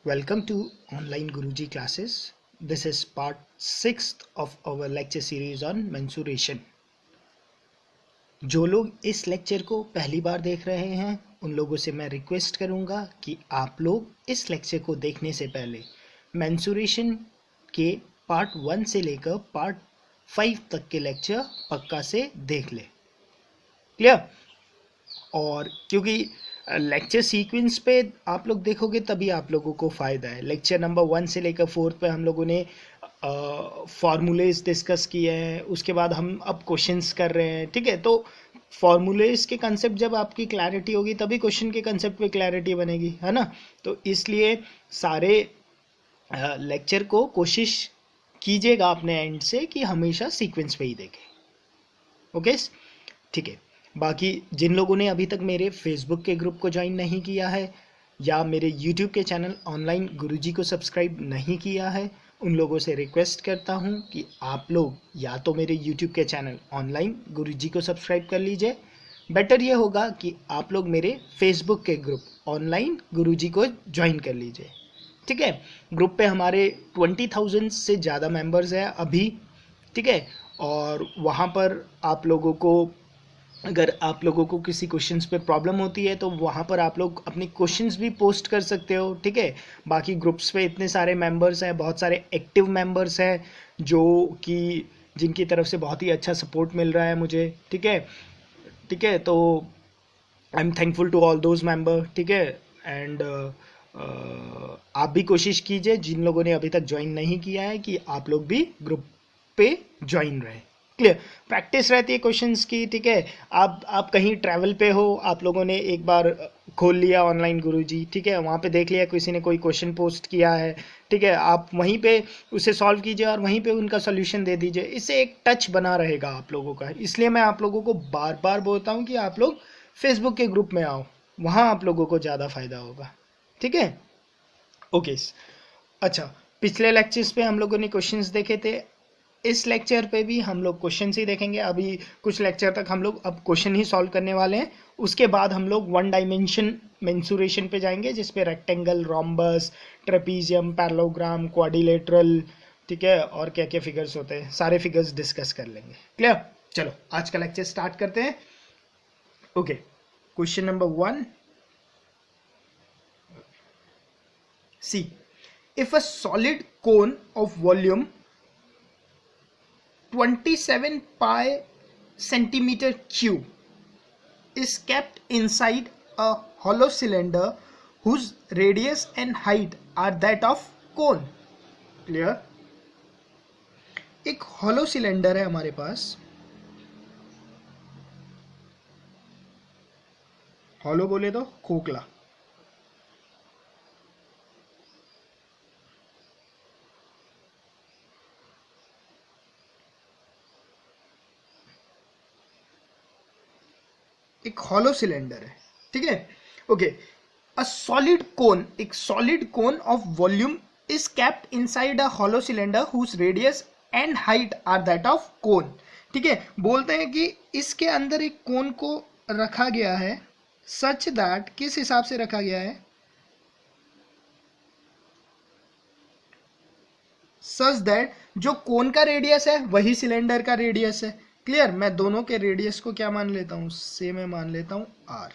Welcome to online Guruji classes. This is part 6th of our lecture series on mensuration. जो लोग इस lecture को पहली बार देख रहे हैं उन लोगों से मैं रिक्वेस्ट करूंगा कि आप लोग इस लेक्चर को देखने से पहले mensuration के पार्ट 1 से लेकर पार्ट 5 तक के लेक्चर पक्का से देख लें। क्लियर? और क्योंकि लेक्चर सीक्वेंस पे आप लोग देखोगे तभी आप लोगों को फ़ायदा है। लेक्चर नंबर 1 से लेकर 4 पे हम लोगों ने फार्मूलेज डिस्कस किए हैं, उसके बाद हम अब क्वेश्चंस कर रहे हैं। ठीक है, तो फार्मूलेज के कंसेप्ट जब आपकी क्लैरिटी होगी तभी क्वेश्चन के कंसेप्ट पे क्लैरिटी बनेगी, है ना। तो इसलिए सारे लेक्चर को कोशिश कीजिएगा अपने एंड से कि हमेशा सीक्वेंस पे ही देखें। ओके, ठीक है। बाकी जिन लोगों ने अभी तक मेरे फेसबुक के ग्रुप को ज्वाइन नहीं किया है या मेरे यूट्यूब के चैनल ऑनलाइन गुरुजी को सब्सक्राइब नहीं किया है, उन लोगों से रिक्वेस्ट करता हूं कि आप लोग या तो मेरे यूट्यूब के चैनल ऑनलाइन गुरुजी को सब्सक्राइब कर लीजिए। बेटर ये होगा कि आप लोग मेरे फेसबुक के ग्रुप ऑनलाइन गुरुजी को ज्वाइन कर लीजिए। ठीक है, ग्रुप पे हमारे 20,000 से ज़्यादा मेंबर्स हैं अभी। ठीक है, और वहाँ पर आप लोगों को अगर आप लोगों को किसी क्वेश्चंस पे प्रॉब्लम होती है तो वहाँ पर आप लोग अपने क्वेश्चंस भी पोस्ट कर सकते हो। ठीक है, बाकी ग्रुप्स पे इतने सारे मेंबर्स हैं, बहुत सारे एक्टिव मेंबर्स हैं जो कि जिनकी तरफ से बहुत ही अच्छा सपोर्ट मिल रहा है मुझे। ठीक है, ठीक है, तो I am thankful to all those member. ठीक है, एंड आप भी कोशिश कीजिए जिन लोगों ने अभी तक ज्वाइन नहीं किया है कि आप लोग भी ग्रुप पे ज्वाइन रहे। क्लियर, प्रैक्टिस रहती है क्वेश्चंस की। ठीक है, आप कहीं ट्रैवल पे हो, आप लोगों ने एक बार खोल लिया ऑनलाइन गुरुजी, ठीक है, वहाँ पे देख लिया किसी ने कोई क्वेश्चन पोस्ट किया है, ठीक है, आप वहीं पे उसे सॉल्व कीजिए और वहीं पे उनका सोल्यूशन दे दीजिए। इससे एक टच बना रहेगा आप लोगों का। इसलिए मैं आप लोगों को बार बार बोलता हूँ कि आप लोग फेसबुक के ग्रुप में आओ, वहाँ आप लोगों को ज़्यादा फायदा होगा। ठीक है, ओके। अच्छा, पिछले लेक्चर्स पे हम लोगों ने क्वेश्चंस देखे थे, इस लेक्चर पे भी हम लोग क्वेश्चन ही देखेंगे। अभी कुछ लेक्चर तक हम लोग अब क्वेश्चन ही सॉल्व करने वाले हैं। उसके बाद हम लोग 1 डायमेंशन मेंसुरेशन पे जाएंगे जिसपे rectangle, rhombus, trapezium, parallelogram, quadrilateral, ठीक है, और क्या क्या फिगर्स होते हैं, सारे फिगर्स डिस्कस कर लेंगे। क्लियर? चलो आज का लेक्चर स्टार्ट करते हैं। Okay, question number 1, see if a solid cone of volume 27 pi centimeter cube is kept inside a hollow cylinder whose radius and height are that of cone. Clear? एक hollow cylinder है हमारे पास। hollow बोले तो खोखला। एक hollow cylinder है, ठीक है। ओके, a solid cone, एक solid cone of volume is kept inside a hollow cylinder whose radius and height are that of cone. ठीक है, बोलते हैं कि इसके अंदर एक कोन को रखा गया है सच दैट, किस हिसाब से रखा गया है, सच दैट जो कोन का रेडियस है वही सिलेंडर का रेडियस है। क्लियर? मैं दोनों के रेडियस को क्या मान लेता हूं, सेम मैं मान लेता हूं आर।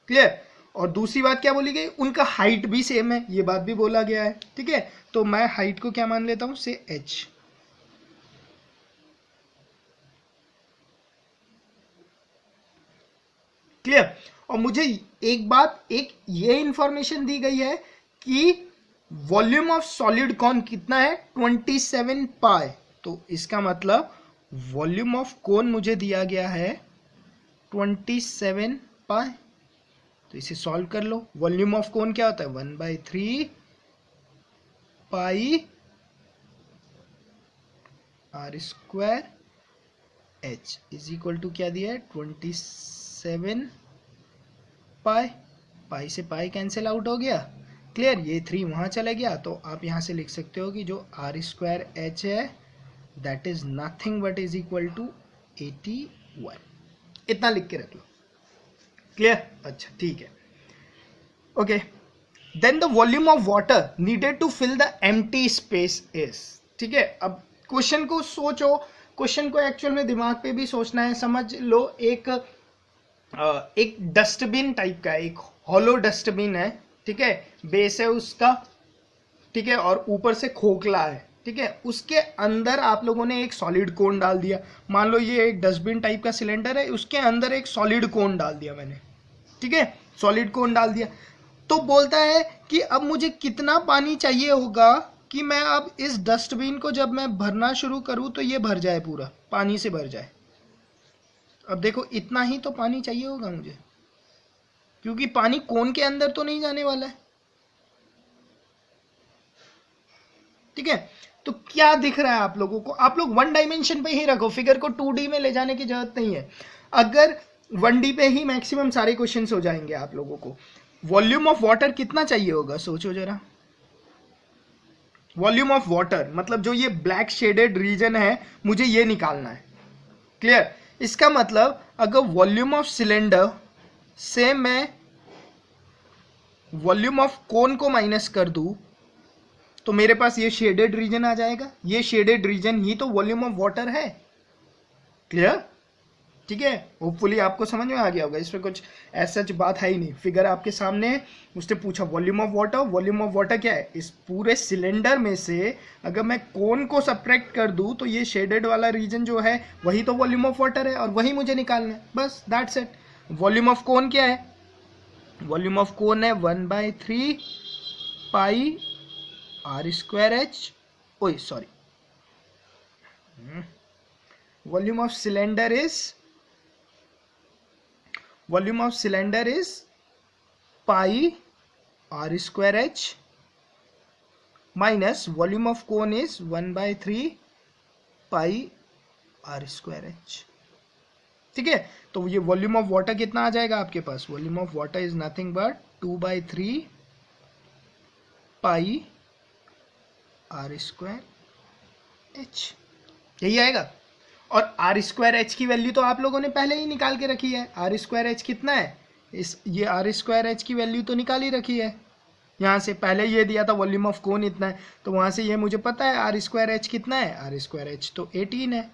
क्लियर? और दूसरी बात क्या बोली गई, उनका हाइट भी सेम है, ये बात भी बोला गया है। ठीक है, तो मैं हाइट को क्या मान लेता हूं, से एच। क्लियर? और मुझे एक बात, एक ये इंफॉर्मेशन दी गई है कि वॉल्यूम ऑफ सॉलिड कॉन कितना है, 27 पाई। तो इसका मतलब वॉल्यूम ऑफ कोन मुझे दिया गया है 27 पाई। तो इसे सॉल्व कर लो। वॉल्यूम ऑफ कोन क्या होता है, 1/3 pi r square h is equal to क्या दिया है, 27 पाई। पाई से पाई कैंसिल आउट हो गया। क्लियर? ये 3 वहां चला गया, तो आप यहां से लिख सकते हो कि जो आर स्क्वायर एच है that is nothing but is equal to 81। इतना लिख के रख लो। क्लियर? अच्छा, ठीक है। Okay, then the volume of water needed to fill the empty space is. ठीक है, अब क्वेश्चन को सोचो, क्वेश्चन को एक्चुअल में दिमाग पे भी सोचना है। समझ लो एक डस्टबिन टाइप का है, एक हॉलो डस्टबिन है, ठीक है, बेस है उसका, ठीक है, और ऊपर से खोखला है, ठीक है, उसके अंदर आप लोगों ने एक सॉलिड कोन डाल दिया। मान लो ये एक डस्टबिन टाइप का सिलेंडर है, उसके अंदर एक सॉलिड कोन डाल दिया मैंने, ठीक है, सॉलिड कोन डाल दिया। तो बोलता है कि अब मुझे कितना पानी चाहिए होगा कि मैं अब इस डस्टबिन को जब मैं भरना शुरू करूं तो ये भर जाए, पूरा पानी से भर जाए। अब देखो इतना ही तो पानी चाहिए होगा मुझे, क्योंकि पानी कोन के अंदर तो नहीं जाने वाला है। ठीक है, तो क्या दिख रहा है आप लोगों को? आप लोग वन डायमेंशन पे ही रखो, फिगर को 2D में ले जाने की जरूरत नहीं है। अगर 1D पे ही मैक्सिमम सारे क्वेश्चंस हो जाएंगे आप लोगों को। वॉल्यूम ऑफ वाटर कितना चाहिए होगा, सोचो जरा। वॉल्यूम ऑफ वाटर मतलब जो ये ब्लैक शेडेड रीजन है, मुझे ये निकालना है। क्लियर? इसका मतलब अगर वॉल्यूम ऑफ सिलेंडर से मैं वॉल्यूम ऑफ कोन को माइनस कर दूं तो मेरे पास ये शेडेड रीजन आ जाएगा। ये शेडेड रीजन ही तो वॉल्यूम ऑफ वाटर है। क्लियर? ठीक है, होपफुली आपको समझ में आ गया होगा। इसमें कुछ ऐसा बात है ही नहीं, फिगर आपके सामने है। उसने पूछा volume of water, volume of water क्या है? इस पूरे सिलेंडर में से अगर मैं कोन को सब्ट्रैक्ट कर दूं तो ये शेडेड वाला रीजन जो है वही तो वॉल्यूम ऑफ वाटर है, और वही मुझे निकालना है, बस that's it. Volume of cone क्या है? वॉल्यूम ऑफ कोन है 1/3 पाई आर स्क्वायर एच, ओए sorry, volume of cylinder is pi r square h minus volume of cone is 1/3 pi r square h. ठीक है, तो ये वॉल्यूम ऑफ वाटर कितना आ जाएगा आपके पास? Volume of water is nothing but 2/3 pi r square h, यही आएगा। और आर स्क्वायर एच की वैल्यू तो आप लोगों ने पहले ही निकाल के रखी है। आर स्क्वायर एच कितना है? ये आर स्क्वायर एच की वैल्यू तो निकाल ही रखी है। यहाँ से पहले ये दिया था वॉल्यूम ऑफ कोन इतना है, तो वहाँ से ये मुझे पता है आर स्क्वायर एच कितना है। आर स्क्वायर एच तो 18 है,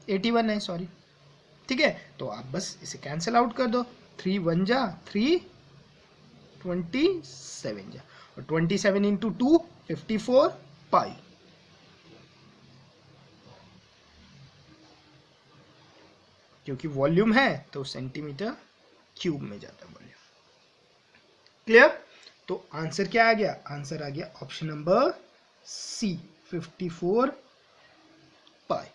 81 है सॉरी। ठीक है, तो आप बस इसे कैंसिल आउट कर दो। 3 1 जा 3, 27 जा, और 27 इंटू 2 54 पाई। क्योंकि वॉल्यूम है तो सेंटीमीटर क्यूब में जाता है वॉल्यूम। क्लियर? तो आंसर क्या आ गया? आंसर आ गया ऑप्शन नंबर सी, 54 पाई।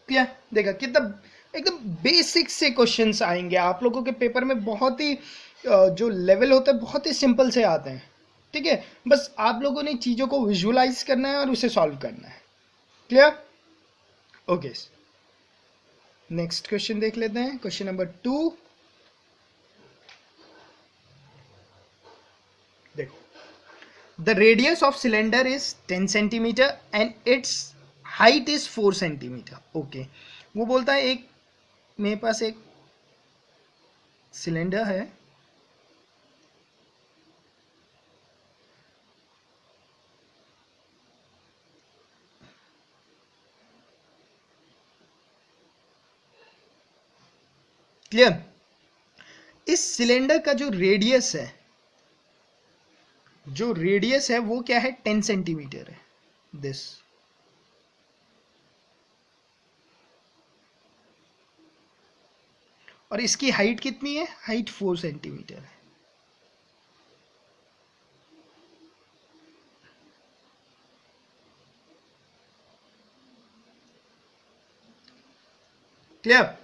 क्लियर? देखा कितना एकदम बेसिक से क्वेश्चंस आएंगे आप लोगों के पेपर में। बहुत ही जो लेवल होता है बहुत ही सिंपल से आते हैं। ठीक है, बस आप लोगों ने चीजों को विजुअलाइज करना है और उसे सॉल्व करना है। क्लियर? ओके, नेक्स्ट क्वेश्चन देख लेते हैं। क्वेश्चन नंबर 2, देखो, the radius of cylinder is 10 centimetre and it's height is 4 centimetre. Okay, वो बोलता है एक मेरे पास एक सिलेंडर है, क्लियर? इस सिलेंडर का जो रेडियस है वो क्या है? 10 सेंटीमीटर है दिस। और इसकी हाइट कितनी है? हाइट 4 सेंटीमीटर है। क्लियर?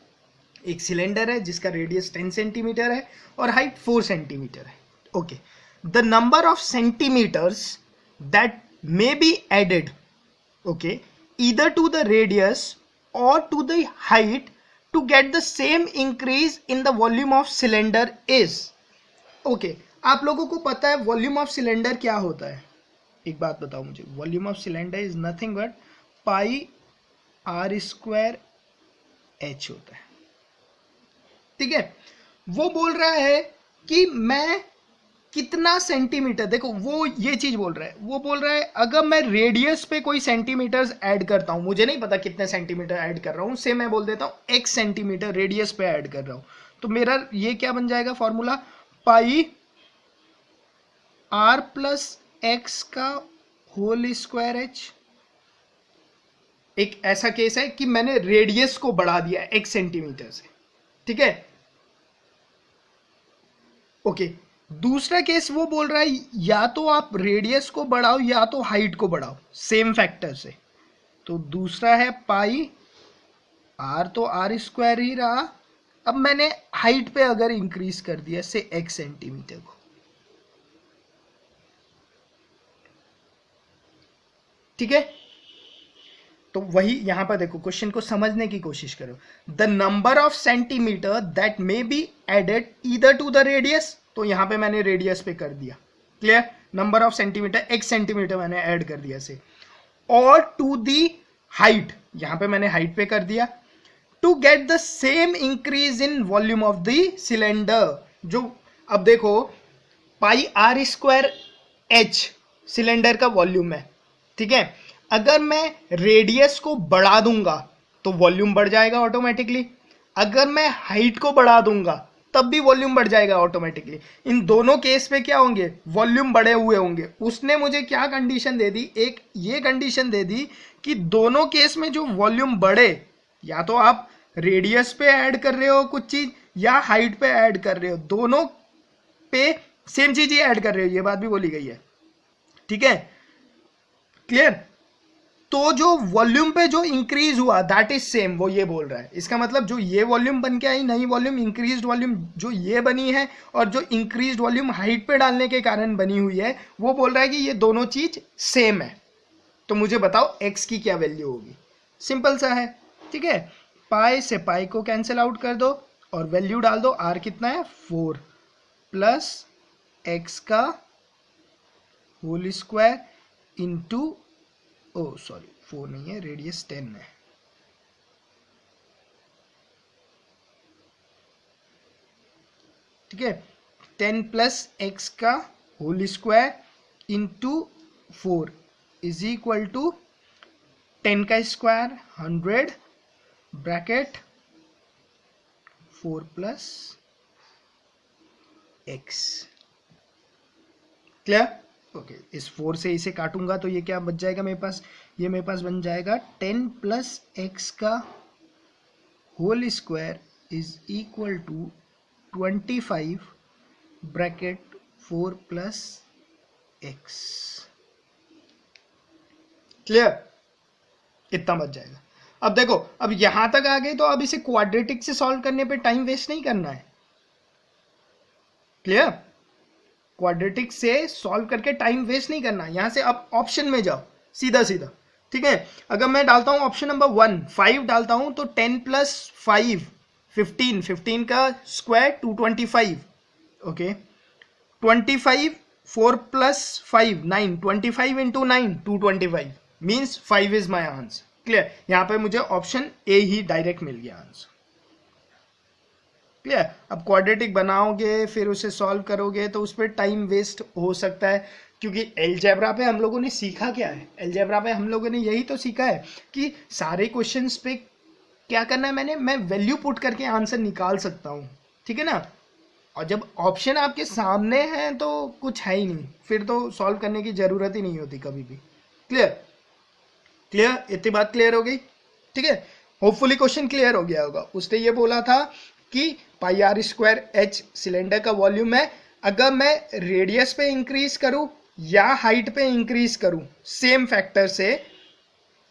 एक सिलेंडर है जिसका रेडियस 10 सेंटीमीटर है और हाइट 4 सेंटीमीटर है। Okay, the number of centimetres that may be added, okay, either to the radius or to the height to get the same increase in the volume of cylinder is। Okay, आप लोगों को पता है volume of cylinder क्या होता है? एक बात बताओ मुझे, volume of cylinder is nothing but pi r square h होता है। ठीक है, वो बोल रहा है कि मैं कितना सेंटीमीटर, देखो वो ये चीज बोल रहा है, वो बोल रहा है अगर मैं रेडियस पे कोई सेंटीमीटर्स ऐड करता हूं, मुझे नहीं पता कितने सेंटीमीटर ऐड कर रहा हूं, से मैं बोल देता हूं x सेंटीमीटर रेडियस पे ऐड कर रहा हूं, तो मेरा ये क्या बन जाएगा फॉर्मूला, पाई r प्लस एक्स का होल स्क्वायर h। एक ऐसा केस है कि मैंने रेडियस को बढ़ा दिया x सेंटीमीटर से, ठीक है, ओके। दूसरा केस वो बोल रहा है या तो आप रेडियस को बढ़ाओ या तो हाइट को बढ़ाओ सेम फैक्टर से, तो दूसरा है पाई आर, तो आर स्क्वायर ही रहा, अब मैंने हाइट पे अगर इंक्रीज कर दिया से x सेंटीमीटर को, ठीक है। तो वही यहां पर देखो, क्वेश्चन को समझने की कोशिश करो, the number of centimetre that may be added either to the radius, तो यहां पे मैंने रेडियस पे कर दिया, clear, number of centimetre x centimetre मैंने ऐड कर दिया से, और टू दी हाइट, यहां पे मैंने हाइट पे कर दिया, to get the same increase in volume of the cylinder, जो अब देखो pi r square h cylinder का वॉल्यूम है, ठीक है, अगर मैं रेडियस को बढ़ा दूंगा तो वॉल्यूम बढ़ जाएगा ऑटोमेटिकली, अगर मैं हाइट को बढ़ा दूंगा तब भी वॉल्यूम बढ़ जाएगा ऑटोमेटिकली, इन दोनों केस पे क्या होंगे, वॉल्यूम बढ़े हुए होंगे। उसने मुझे क्या कंडीशन दे दी, एक ये कंडीशन दे दी कि दोनों केस में जो वॉल्यूम बढ़े, या तो आप रेडियस पे ऐड कर रहे हो कुछ चीज या हाइट पे ऐड कर रहे हो, दोनों पे सेम चीज ही ऐड कर रहे हो, ये बात भी बोली गई है, ठीक है, क्लियर। तो जो वॉल्यूम पे जो इंक्रीज हुआ दैट इज सेम, वो ये बोल रहा है, इसका मतलब जो ये वॉल्यूम बन के आई नई वॉल्यूम, इंक्रीज्ड वॉल्यूम जो ये बनी है, और जो इंक्रीज्ड वॉल्यूम हाइट पे डालने के कारण बनी हुई है, वो बोल रहा है कि ये दोनों चीज सेम है। तो मुझे बताओ x की क्या वैल्यू होगी, सिंपल सा है, ठीक है, पाई से पाई को कैंसिल आउट कर दो और वैल्यू डाल दो, r कितना है 4 प्लस x का whole square into, oh sorry 4 नहीं है, रेडियस 10 है, ठीक है, 10 प्लस एक्स का whole square into 4 is equal to 10 का square 100 bracket 4 plus x, clear, okay. इस 4 से इसे काटूंगा तो ये क्या बच जाएगा मेरे पास, ये मेरे पास बन जाएगा 10 प्लस एक्स का whole square is equal to 25 bracket 4 plus x, clear, इतना बच जाएगा। अब देखो, अब यहां तक आ गए तो अब इसे क्वाड्रेटिक से सॉल्व करने पे टाइम वेस्ट नहीं करना है, क्लियर, क्वाड्रेटिक से सॉल्व करके टाइम वेस्ट नहीं करना, यहां से अब ऑप्शन में जाओ सीधा सीधा, ठीक है। अगर मैं डालता हूं ऑप्शन नंबर 1 5 डालता हूं तो 10 प्लस 5 15, 15 का square 225, okay, 25 4 plus 5 9, 25 into 9 225 means 5 is my answer, clear. यहां पे मुझे ऑप्शन ए ही डायरेक्ट मिल गया आंसर, क्लियर। अब क्वाड्रेटिक बनाओगे फिर उसे सॉल्व करोगे तो उस पर टाइम वेस्ट हो सकता है, क्योंकि अलजेब्रा पे हम लोगों ने सीखा क्या है, अलजेब्रा पे हम लोगों ने यही तो सीखा है कि सारे क्वेश्चंस पे क्या करना है, मैं वैल्यू पुट करके आंसर निकाल सकता हूँ, ठीक है ना। और जब ऑप्शन आपके सामने हैं तो कुछ है ही नहीं, फिर तो सॉल्व करने की जरूरत ही नहीं होती कभी भी, क्लियर, क्लियर, इतनी बात क्लियर हो गई, ठीक है। होपफुली क्वेश्चन क्लियर हो गया होगा। उसने ये बोला था कि पाई आर स्क्वायर एच सिलेंडर का वॉल्यूम है, अगर मैं रेडियस पे इंक्रीज करूं या हाइट पे इंक्रीज करूं सेम फैक्टर से,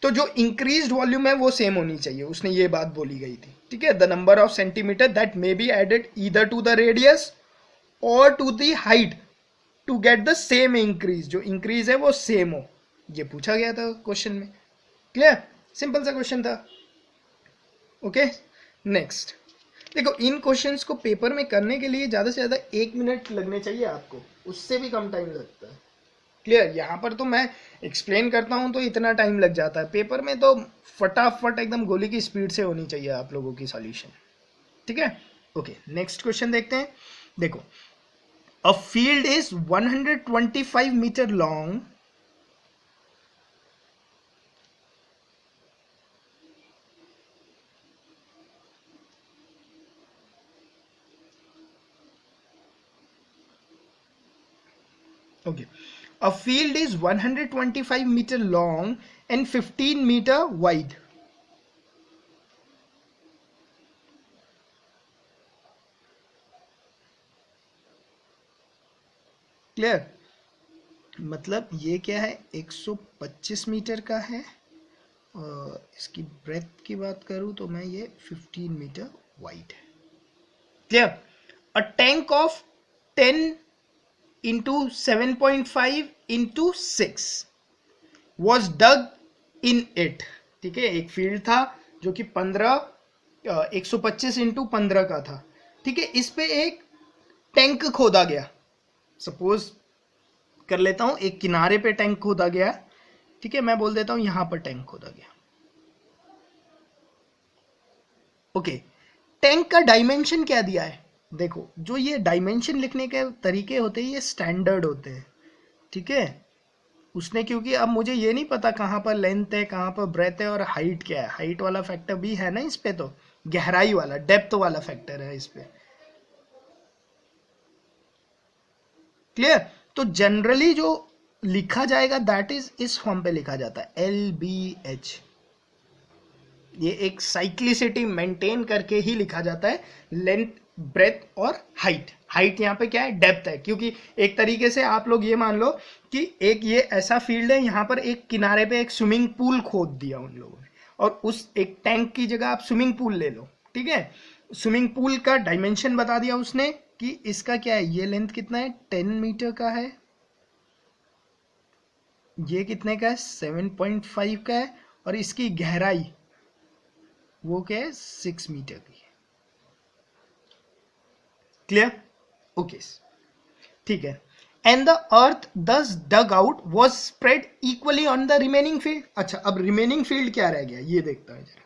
तो जो इंक्रीज्ड वॉल्यूम है वो सेम होनी चाहिए, उसने ये बात बोली गई थी, ठीक है। The number of centimetre that may be added either to the radius और to the height to get the same increase, जो इंक्रीज है वो सेम हो, ये पूछा गया था क्वेश्चन में, क्लियर, सिंपल सा क्वेश्चन था, ओके। नेक्स्ट देखो, इन क्वेश्चंस को पेपर में करने के लिए ज़्यादा से ज़्यादा 1 मिनट लगने चाहिए आपको, उससे भी कम टाइम लगता है, क्लियर। यहाँ पर तो मैं एक्सप्लेन करता हूँ तो इतना टाइम लग जाता है, पेपर में तो फटाफट एकदम गोली की स्पीड से होनी चाहिए आप लोगों की सॉल्यूशन, ठीक है, ओके। नेक्स्ट क्वेश्चन देखते हैं। देखो, A field is 125 meter long. Okay. A field is 125 meter long and 15 meter wide. Clear? मतलब ये क्या है, 125 मीटर का है और इसकी ब्रेथ की बात करूं तो मैं ये 15 मीटर वाइड है. Clear? A tank of 10 into 7.5 into 6 was dug in it. ठीक है, एक फील्ड था जो कि 125 इंटू 15 का था. ठीक है, इस पे एक टैंक खोदा गया. सपोज कर लेता हूं एक किनारे पे टैंक खोदा गया. ठीक है, मैं बोल देता हूं यहां पर टैंक खोदा गया. ओके, टैंक का डायमेंशन क्या दिया है? देखो, जो ये डायमेंशन लिखने के तरीके होते हैं ये स्टैंडर्ड होते हैं. ठीक है, उसने, क्योंकि अब मुझे ये नहीं पता कहाँ पर लेंथ है, कहाँ पर ब्रेथ है और हाइट क्या है. हाइट वाला फैक्टर भी है ना इस पे, तो गहराई वाला, डेप्थ वाला फैक्टर है इस पे. क्लियर? तो जनरली जो लिखा जाएगा दैट इज इस फॉर्म पे लिखा जाता है, LBH. ये एक साइक्लिसिटी मेंटेन करके ही लिखा जाता है. लेंथ, ब्रेथ और हाइट. हाइट यहाँ पे क्या है, डेप्थ है. क्योंकि एक तरीके से आप लोग ये मान लो कि एक ये ऐसा फील्ड है, यहाँ पर एक किनारे पे एक स्विमिंग पूल खोद दिया उन लोगों ने, और उस एक टैंक की जगह आप स्विमिंग पूल ले लो. ठीक है, स्विमिंग पूल का डायमेंशन बता दिया उसने कि इसका क्या है, ये लेंथ कितना है, 10 मीटर का है, ये कितने का है, 7.5 का है, और इसकी गहराई वो क्या है, 6 मीटर की है. क्लियर? ओके, ठीक है. And the earth thus dug out was spread equally on the remaining field. अच्छा, अब रिमेनिंग फील्ड क्या रह गया ये देखता है जरा.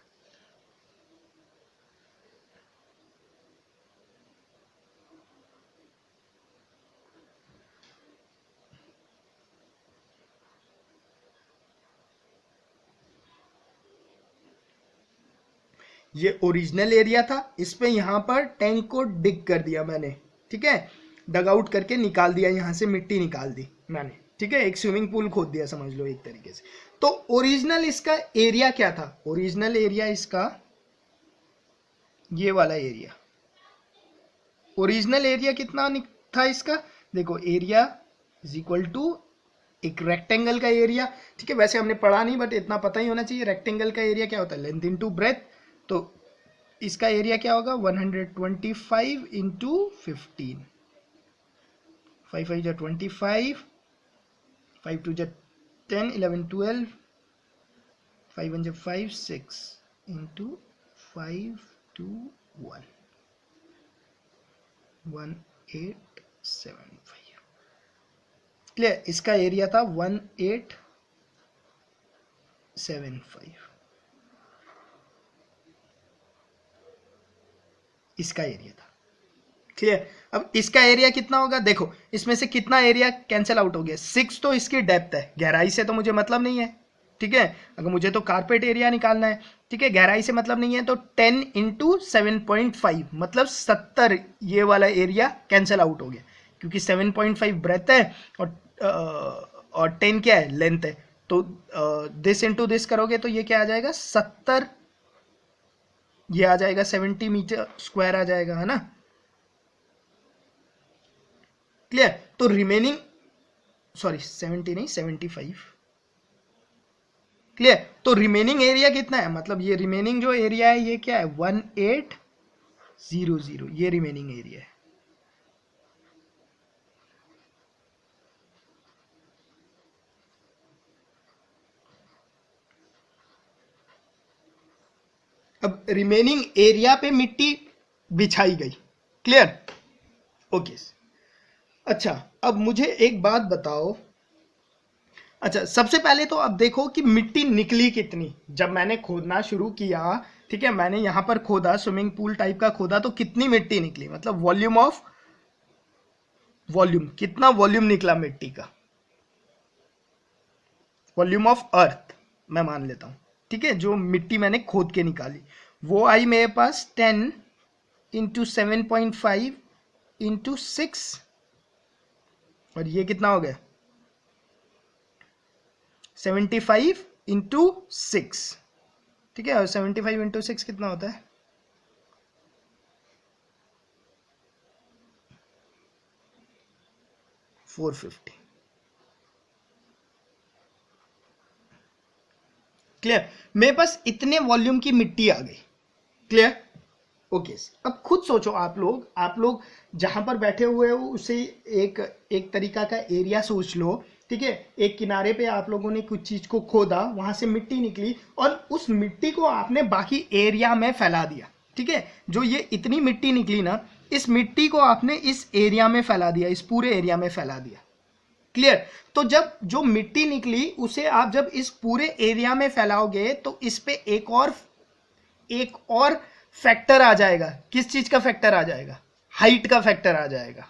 ये ओरिजिनल एरिया था, इस पे यहां पर टैंक को डिग कर दिया मैंने. ठीक है, डग आउट करके निकाल दिया, यहां से मिट्टी निकाल दी मैंने. ठीक है, एक स्विमिंग पूल खोद दिया समझ लो एक तरीके से. तो ओरिजिनल इसका एरिया क्या था? ओरिजिनल एरिया इसका ये वाला एरिया. ओरिजिनल एरिया कितना था इसका? देखो, एरिया इज इक्वल टू एक रेक्टेंगल का एरिया. ठीक है, वैसे हमने पढ़ा नहीं बट इतना पता ही होना चाहिए. रेक्टेंगल का एरिया क्या होता है, लेंथ इनटू ब्रेथ. तो इसका एरिया क्या होगा, 125 इंटू 15. 5 5 जा 25, 5 2 जा 10, 11 12, 5 1 जा 5 6 इंटू 5 2 1, 1875. क्लियर? इसका एरिया था 1875. इसका एरिया था. क्लियर? अब इसका एरिया कितना होगा? देखो, इसमें से कितना एरिया कैंसिल आउट हो गया, 6 तो इसकी डेप्थ है, गहराई से तो मुझे मतलब नहीं है. ठीक है, अगर मुझे तो कारपेट एरिया निकालना है. ठीक है, गहराई से मतलब नहीं है, तो 10 इंटू 7.5 मतलब 70. ये वाला एरिया कैंसिल आउट हो गया क्योंकि 7.5 ब्रेथ है और 10 क्या है, लेंथ है. तो दिस इंटू दिस करोगे तो ये क्या आ जाएगा, 70. ये आ जाएगा 70 मीटर स्क्वायर आ जाएगा, है ना. क्लियर? तो रिमेनिंग, सॉरी 70 नहीं 75. क्लियर? तो रिमेनिंग एरिया कितना है, मतलब ये रिमेनिंग जो एरिया है ये क्या है, 1800. ये रिमेनिंग एरिया है. अब रिमेनिंग एरिया पे मिट्टी बिछाई गई. क्लियर? ओके. अच्छा, अब मुझे एक बात बताओ. अच्छा, सबसे पहले तो अब देखो कि मिट्टी निकली कितनी. जब मैंने खोदना शुरू किया, ठीक है, मैंने यहां पर खोदा, स्विमिंग पूल टाइप का खोदा, तो कितनी मिट्टी निकली, मतलब वॉल्यूम ऑफ वॉल्यूम, कितना वॉल्यूम निकला मिट्टी का, वॉल्यूम ऑफ अर्थ मैं मान लेता हूं, ठीक है, जो मिट्टी मैंने खोद के निकाली वो आई मेरे पास 10 इंटू 7.5 इंटू 6, और ये कितना हो गया 75 इंटू 6, ठीक है, और 75 इंटू 6 कितना होता है 450। क्लियर, मेरे पास इतने वॉल्यूम की मिट्टी आ गई। Clear, okay. अब खुद सोचो आप लोग जहां पर बैठे हुए हो उसे एक तरीका का एरिया सोच लो, ठीक है। एक किनारे पे आप लोगों ने कुछ चीज को खोदा, वहां से मिट्टी निकली और उस मिट्टी को आपने बाकी एरिया में फैला दिया, ठीक है। जो ये इतनी मिट्टी निकली ना, इस मिट्टी को आपने इस एरिया में फैला दिया, इस पूरे एरिया में फैला दिया। क्लियर, तो जब जो मिट्टी निकली उसे आप जब इस पूरे एरिया में फैलाओगे तो इस पे एक और फैक्टर आ जाएगा। किस चीज का फैक्टर आ जाएगा, हाइट का फैक्टर आ जाएगा।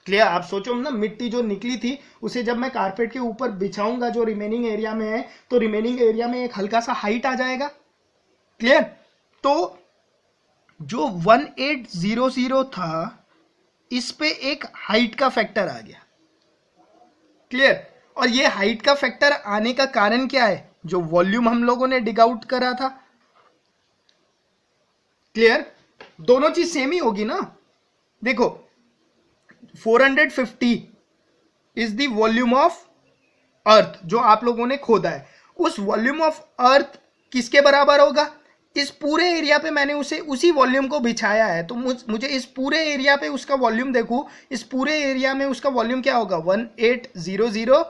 क्लियर, आप सोचो ना, मिट्टी जो निकली थी उसे जब मैं कारपेट के ऊपर बिछाऊंगा जो रिमेनिंग एरिया में है, तो रिमेनिंग एरिया में एक हल्का सा हाइट आ जाएगा। क्लियर, तो जो 1800 था इस पे एक हाइट का फैक्टर आ गया। क्लियर, और ये हाइट का फैक्टर आने का कारण क्या है, जो वॉल्यूम हम लोगों ने डिग आउट करा था। क्लियर, दोनों चीज सेम ही होगी ना। देखो 450 is the volume of earth जो आप लोगों ने खोदा है। उस वॉल्यूम ऑफ अर्थ किसके बराबर होगा, इस पूरे एरिया पे मैंने उसी वॉल्यूम को बिछाया है, तो मुझे इस पूरे एरिया पे उसका वॉल्यूम देखूं, इस पूरे एरिया में उसका वॉल्यूम क्या होगा 1800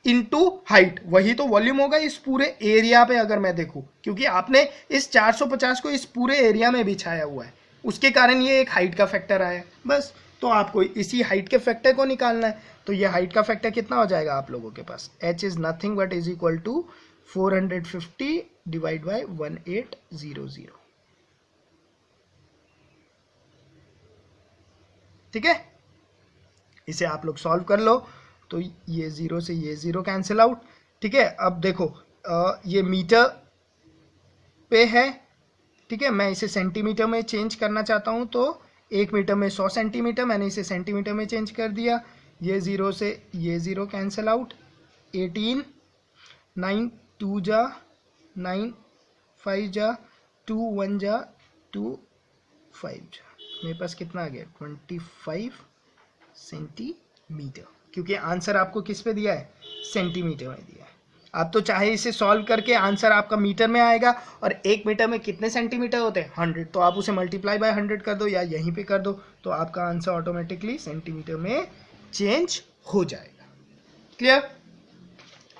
इंटू हाइट, वही तो वॉल्यूम होगा इस पूरे एरिया पे अगर मैं देखूं, क्योंकि आपने इस 450 को इस पूरे एरिया में बिछाया हुआ है, उसके कारण ये एक हाइट का फैक्टर आया। बस, तो आपको इसी हाइट के फैक्टर को निकालना है। तो ये हाइट का फैक्टर कितना हो जाएगा आप लोगों के पास, h is nothing but is equal to 450 divide by 1800। ठीक है, इसे आप लोग सॉल्व कर लो तो ये 0 से ये 0 कैंसिल आउट। ठीक है, अब देखो ये मीटर पे है, ठीक है, मैं इसे सेंटीमीटर में चेंज करना चाहता हूं, तो 1 मीटर में 100 सेंटीमीटर, मैंने इसे सेंटीमीटर में चेंज कर दिया। ये 0 से ये 0 कैंसिल आउट, 18, 9 2 जा 9 5 जा 2 1 जा 2 5 जा, मेरे पास कितना आ गया 25 सेंटीमीटर, क्योंकि आंसर आपको किस पे दिया है, सेंटीमीटर में दिया है। आप तो चाहे इसे सॉल्व करके आंसर आपका मीटर में आएगा, और 1 मीटर में कितने सेंटीमीटर होते हैं 100, तो आप उसे मल्टीप्लाई बाय 100 कर दो या यहीं पे कर दो, तो आपका आंसर ऑटोमेटिकली सेंटीमीटर में चेंज हो जाएगा। क्लियर,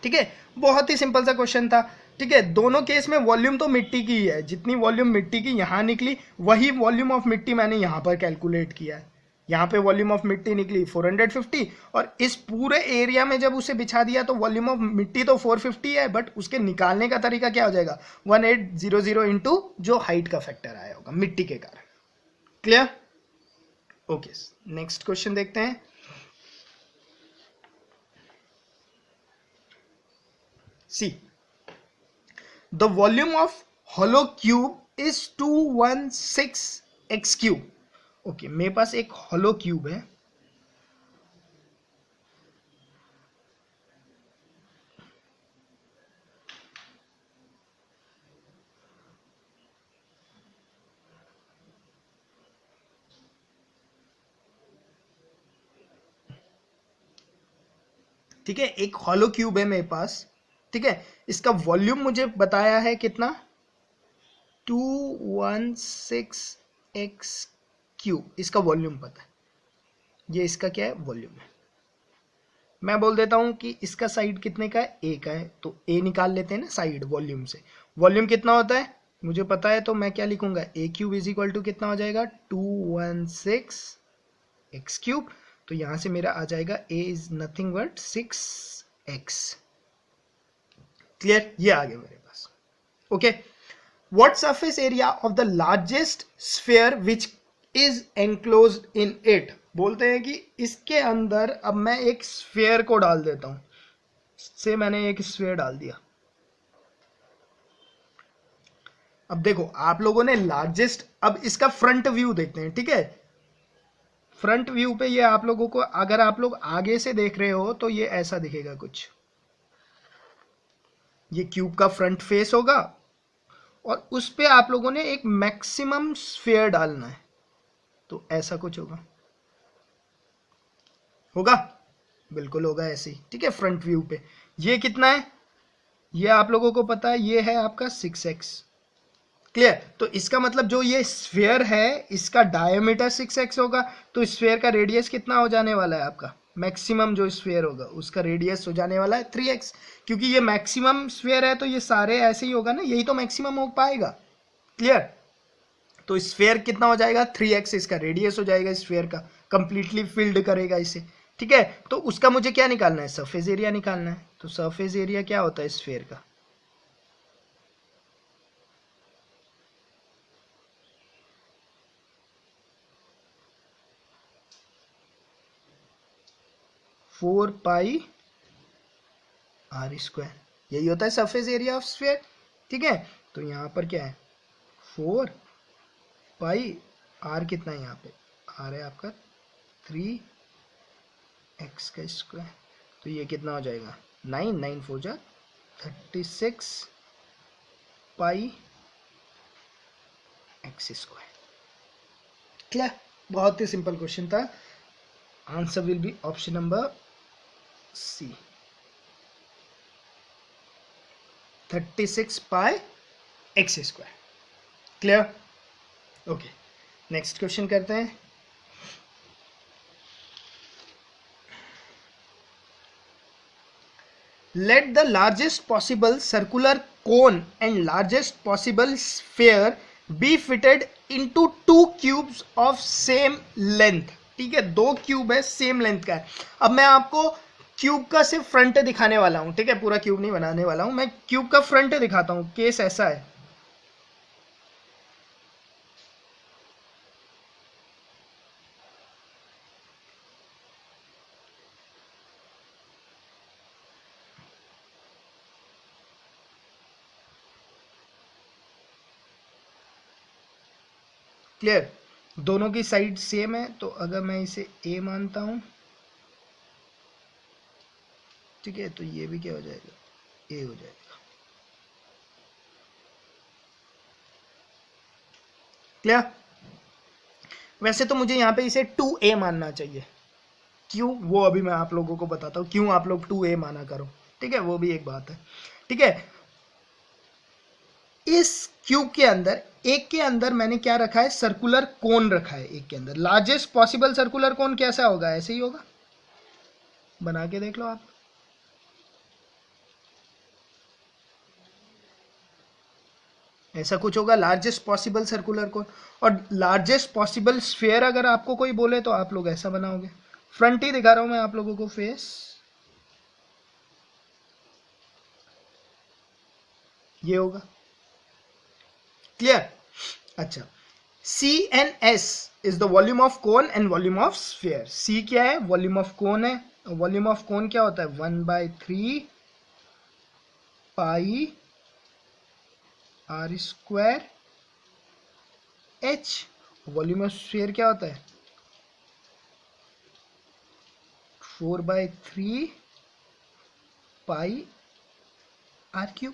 ठीक है, बहुत ही सिंपल सा क्वेश्चन था। ठीक है, दोनों केस में वॉल्यूम तो मिट्टी की ही है, जितनी वॉल्यूम मिट्टी की यहाँ निकली वही वॉल्यूम ऑफ मिट्टी मैंने यहाँ पर कैलकुलेट किया है। यहाँ पे वॉल्यूम ऑफ मिट्टी निकली 450, और इस पूरे एरिया में जब उसे बिछा दिया तो वॉल्यूम ऑफ मिट्टी तो 450 है, बट उसके निकालने का तरीका क्या हो जाएगा 1800 इंटू जो हाइट का फैक्टर आया होगा मिट्टी के कारण। क्लियर, ओके, नेक्स्ट क्वेश्चन देखते हैं। सी, the volume of hollow cube is 216 x cube। Okay, मेरे पास एक hollow cube है, ठीक है, एक hollow cube है मेरे पास। ठीक है, इसका वॉल्यूम मुझे बताया है कितना 216 x क्यूब, इसका वॉल्यूम पता है, ये इसका क्या है वॉल्यूम है। मैं बोल देता हूं कि इसका साइड कितने का है, ए का है, तो ए निकाल लेते हैं ना साइड वॉल्यूम से। वॉल्यूम कितना होता है मुझे पता है, तो मैं क्या लिखूंगा ए क्यूब इज इक्वल टू कितना हो जाएगा 216 एक्स क्यूब, तो यहां से मेरा आ जाएगा a is nothing but 6x। Clear, ये आ गया मेरे पास। Okay, what surface area of the largest sphere which is enclosed in it. बोलते हैं कि इसके अंदर अब मैं एक स्फीयर को डाल देता हूं, से मैंने एक स्फीयर डाल दिया। अब देखो आप लोगों ने लार्जेस्ट, अब इसका फ्रंट व्यू देखते हैं, ठीक है। फ्रंट व्यू पे ये आप लोगों को, अगर आप लोग आगे से देख रहे हो तो ये ऐसा दिखेगा कुछ, ये क्यूब का फ्रंट फेस होगा और उस पे आप लोगों ने एक मैक्सिमम स्फीयर डालना है, तो ऐसा कुछ होगा, होगा बिल्कुल होगा ऐसे ही, ठीक है। फ्रंट व्यू पे ये कितना है, ये आप लोगों को पता है, ये है आपका 6x, क्लियर। तो इसका मतलब जो ये स्फीयर है इसका डायमीटर 6x होगा, तो स्फीयर का रेडियस कितना हो जाने वाला है आपका, मैक्सिमम जो स्फीयर होगा उसका रेडियस हो जाने वाला है 3x, क्योंकि ये मैक्सिमम स्फीयर है तो ये सारे ऐसे ही होगा ना, यही तो मैक्सिमम हो पाएगा, क्लियर। तो स्फीयर कितना हो जाएगा 3x, इसका रेडियस हो जाएगा स्फीयर का, कंप्लीटली फिल्ड करेगा इसे, ठीक है। तो उसका मुझे क्या निकालना है, सरफेस एरिया निकालना है। तो सरफेस एरिया क्या होता है स्फीयर का, फोर पाई आर स्क्वायर, यही होता है सरफेस एरिया ऑफ स्फीयर, ठीक है। तो यहाँ पर क्या है 4 पाई आर, कितना है यहाँ पे, आर है आपका 3x का स्क्वायर, तो ये कितना हो जाएगा 9, 9 4 जा 36 पाई x स्क्वायर, क्लियर। बहुत ही सिंपल क्वेश्चन था। Answer will be option number c, 36 pi x square, clear. Okay, next question करते हैं। Let the largest possible circular cone and largest possible sphere be fitted into two cubes of same length, ठीक है। दो cube है same length का है। अब मैं आपको क्यूब का सिर्फ फ्रंट दिखाने वाला हूं, ठीक है, पूरा क्यूब नहीं बनाने वाला हूं, मैं क्यूब का फ्रंट दिखाता हूं। केस ऐसा है, क्लियर। दोनों की साइड सेम है, तो अगर मैं इसे ए मानता हूं, ठीक है, तो ये भी क्या हो जाएगा ए हो जाएगा, क्लियर। वैसे तो मुझे यहाँ पे इसे 2a मानना चाहिए, क्यों वो अभी मैं आप लोगों को बताता हूँ क्यों आप लोग 2a माना करो, ठीक है, वो भी एक बात है, ठीक है। इस क्यूब के अंदर, एक के अंदर मैंने क्या रखा है, सर्कुलर कोन रखा है एक के अंदर। लार्जेस्ट पॉसिबल सर्कुलर कोन कैसा होगा, ऐसे ही होगा, बना के देख लो आप। ऐसा कुछ होगा लार्जेस्ट पॉसिबल सर्कुलर कोन। और लार्जेस्ट पॉसिबल स्फीयर अगर आपको कोई बोले तो आप लोग ऐसा बनाओगे। फ्रंट ही दिखा रहा हूं मैं आप लोगों को, फेस ये होगा, क्लियर। अच्छा, C and S is the volume of cone and volume of sphere. C क्या है, वॉल्यूम ऑफ कोन है, वॉल्यूम ऑफ कोन क्या होता है 1/3 pi r square h. Volume of sphere क्या होता है 4/3 पाई आर क्यूब,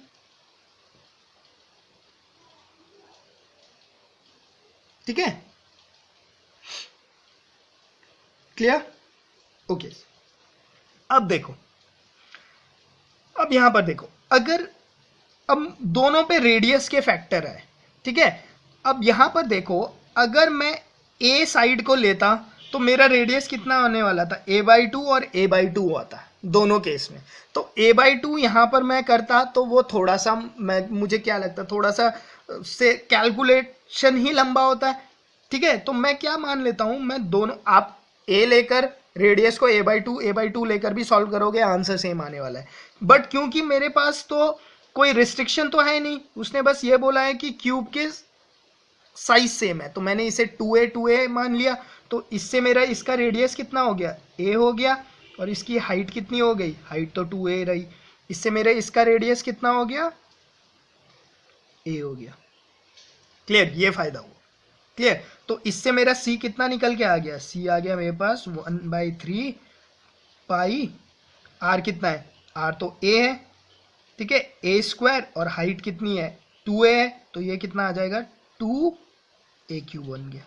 ठीक है, क्लियर। ओके, अब देखो, अब यहां पर देखो, अगर अब दोनों पे रेडियस के फैक्टर है, ठीक है। अब यहां पर देखो, अगर मैं ए साइड को लेता तो मेरा रेडियस कितना होने वाला था a/2 और a/2 होता दोनों केस में। तो a/2 यहां पर मैं करता तो वो थोड़ा सा, मुझे क्या लगता थोड़ा सा से कैलकुलेशन ही लंबा होता है, ठीक है। तो मैं क्या मान लेता हूं, मैं दोनों, आप a लेकर रेडियस को a/2 लेकर भी सॉल्व करोगे, आंसर सेम आने वाला है। बट क्योंकि मेरे पास तो कोई रिस्ट्रिक्शन तो है नहीं, उसने बस ये बोला है कि क्यूब के साइज सेम है, तो मैंने इसे 2a मान लिया। तो इससे मेरा इसका रेडियस कितना हो गया, ए हो गया, और इसकी हाइट कितनी हो गई, हाइट तो 2a रही, इससे मेरे इसका रेडियस कितना हो गया, ए हो गया। क्लियर, ये फायदा हुआ। क्लियर, तो इससे मेरा सी कितना निकल के आ गया, सी आ गया मेरे पास 1/3 पाई, आर कितना है, आर तो ए है, ठीक है, ए स्क्वायर, और हाइट कितनी है 2a है, तो ये कितना आ जाएगा 2a³ बन गया।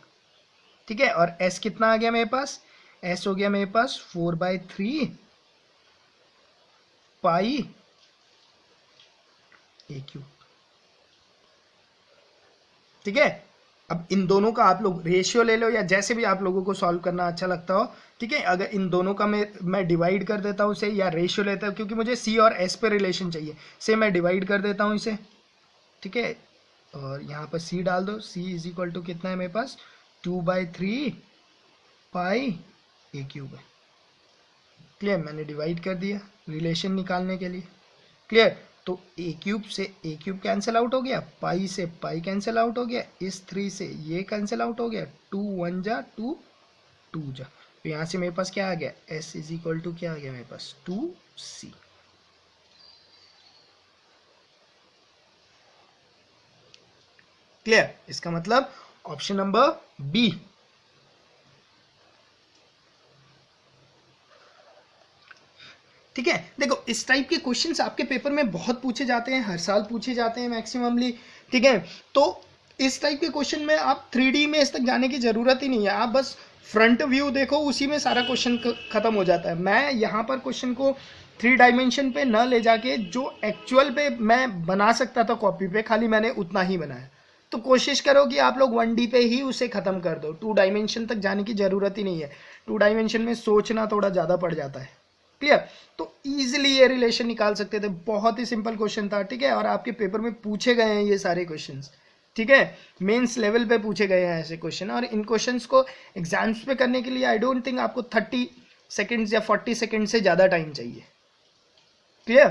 ठीक है, और s कितना आ गया मेरे पास, s हो गया मेरे पास 4/3 पाई a³। ठीक है, अब इन दोनों का आप लोग रेशियो ले लो या जैसे भी आप लोगों को सॉल्व करना अच्छा लगता हो। ठीक है, अगर इन दोनों का मैं डिवाइड कर देता हूँ इसे, या रेशियो लेता हूँ, क्योंकि मुझे सी और एस पे रिलेशन चाहिए, से मैं डिवाइड कर देता हूँ इसे। ठीक है, और यहाँ पर सी डाल दो, सी इज इक्वल टू कितना है मेरे पास 2/3 पाई a³ है। क्लियर, मैंने डिवाइड कर दिया रिलेशन निकालने के लिए। क्लियर, तो a³ से a³ कैंसिल आउट हो गया, पाई से पाई कैंसिल आउट हो गया, इस 3 से ये कैंसिल आउट हो गया, 2 1 जा 2 2 जा, तो यहाँ से मेरे पास क्या आ गया, s इज इक्वल टू क्या आ गया मेरे पास 2c। क्लियर, इसका मतलब ऑप्शन नंबर बी। ठीक है, देखो इस टाइप के क्वेश्चंस आपके पेपर में बहुत पूछे जाते हैं, हर साल पूछे जाते हैं मैक्सिममली। ठीक है, तो इस टाइप के क्वेश्चन में आप 3D में इस तक जाने की जरूरत ही नहीं है, आप बस फ्रंट व्यू देखो, उसी में सारा क्वेश्चन खत्म हो जाता है। मैं यहाँ पर क्वेश्चन को 3 डायमेंशन पे न ले जाके जो एक्चुअल पे मैं बना सकता था कॉपी पे, खाली मैंने उतना ही बनाया। तो कोशिश करो कि आप लोग 1D पे ही उसे खत्म कर दो, 2 डायमेंशन तक जाने की जरूरत ही नहीं है। 2 डायमेंशन में सोचना थोड़ा ज़्यादा पड़ जाता है। क्लियर, तो इजीली ये रिलेशन निकाल सकते थे, बहुत ही सिंपल क्वेश्चन था। ठीक है, और आपके पेपर में पूछे गए हैं ये सारे क्वेश्चंस। ठीक है, मेंस लेवल पे पूछे गए हैं ऐसे क्वेश्चन, और इन क्वेश्चंस को एग्जाम्स पे करने के लिए आई डोंट थिंक आपको 30 सेकेंड्स या 40 सेकेंड से ज़्यादा टाइम चाहिए। क्लियर,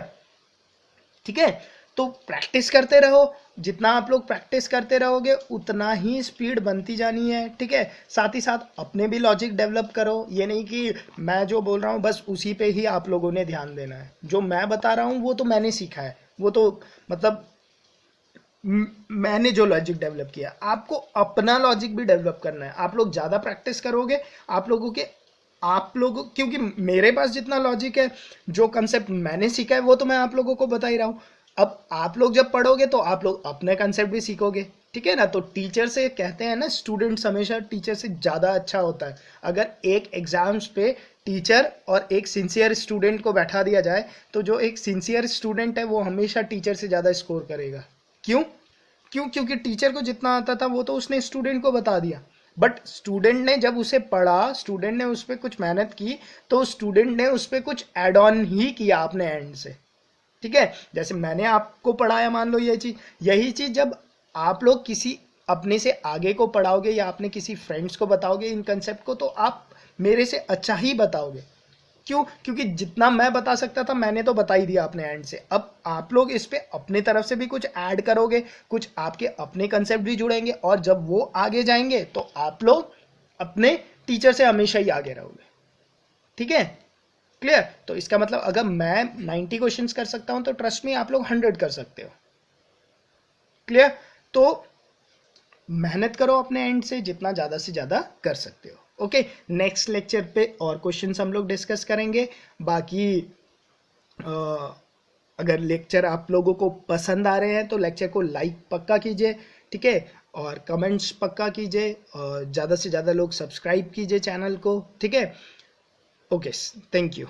ठीक है, तो प्रैक्टिस करते रहो, जितना आप लोग प्रैक्टिस करते रहोगे उतना ही स्पीड बनती जानी है। ठीक है, साथ ही साथ अपने भी लॉजिक डेवलप करो, ये नहीं कि मैं जो बोल रहा हूँ बस उसी पे ही आप लोगों ने ध्यान देना है। जो मैं बता रहा हूँ वो तो मैंने सीखा है, वो तो मतलब मैंने जो लॉजिक डेवलप किया, आपको अपना लॉजिक भी डेवलप करना है। आप लोग ज़्यादा प्रैक्टिस करोगे, आप लोगों क्योंकि मेरे पास जितना लॉजिक है, जो कंसेप्ट मैंने सीखा है वो तो मैं आप लोगों को बता ही रहा हूँ। अब आप लोग जब पढ़ोगे तो आप लोग अपने कंसेप्ट भी सीखोगे। ठीक है ना, तो टीचर से कहते हैं ना, स्टूडेंट्स हमेशा टीचर से ज़्यादा अच्छा होता है। अगर एक एग्जाम्स पे टीचर और एक सिंसियर स्टूडेंट को बैठा दिया जाए, तो जो एक सिंसियर स्टूडेंट है वो हमेशा टीचर से ज़्यादा स्कोर करेगा। क्योंकि टीचर को जितना आता था वो तो उसने स्टूडेंट को बता दिया, बट स्टूडेंट ने जब उसे पढ़ा, स्टूडेंट ने उस पर कुछ मेहनत की, तो स्टूडेंट ने उस पर कुछ एड ऑन ही किया अपने एंड से। ठीक है, जैसे मैंने आपको पढ़ाया, मान लो ये चीज़, यही चीज़ जब आप लोग किसी अपने से आगे को पढ़ाओगे या अपने किसी फ्रेंड्स को बताओगे इन कंसेप्ट को, तो आप मेरे से अच्छा ही बताओगे। क्योंकि जितना मैं बता सकता था मैंने तो बता ही दिया अपने एंड से। अब आप लोग इस पे अपने तरफ से भी कुछ ऐड करोगे, कुछ आपके अपने कंसेप्ट भी जुड़ेंगे, और जब वो आगे जाएंगे तो आप लोग अपने टीचर से हमेशा ही आगे रहोगे। ठीक है, क्लियर, तो इसका मतलब अगर मैं 90 क्वेश्चंस कर सकता हूं तो ट्रस्ट में आप लोग 100 कर सकते हो। क्लियर, तो मेहनत करो अपने एंड से, जितना ज़्यादा से ज़्यादा कर सकते हो। ओके, नेक्स्ट लेक्चर पे और क्वेश्चंस हम लोग डिस्कस करेंगे। बाकी अगर लेक्चर आप लोगों को पसंद आ रहे हैं तो लेक्चर को लाइक पक्का कीजिए। ठीक है, और कमेंट्स पक्का कीजिए, और ज़्यादा से ज़्यादा लोग सब्सक्राइब कीजिए चैनल को। ठीक है, ओके, थैंक यू।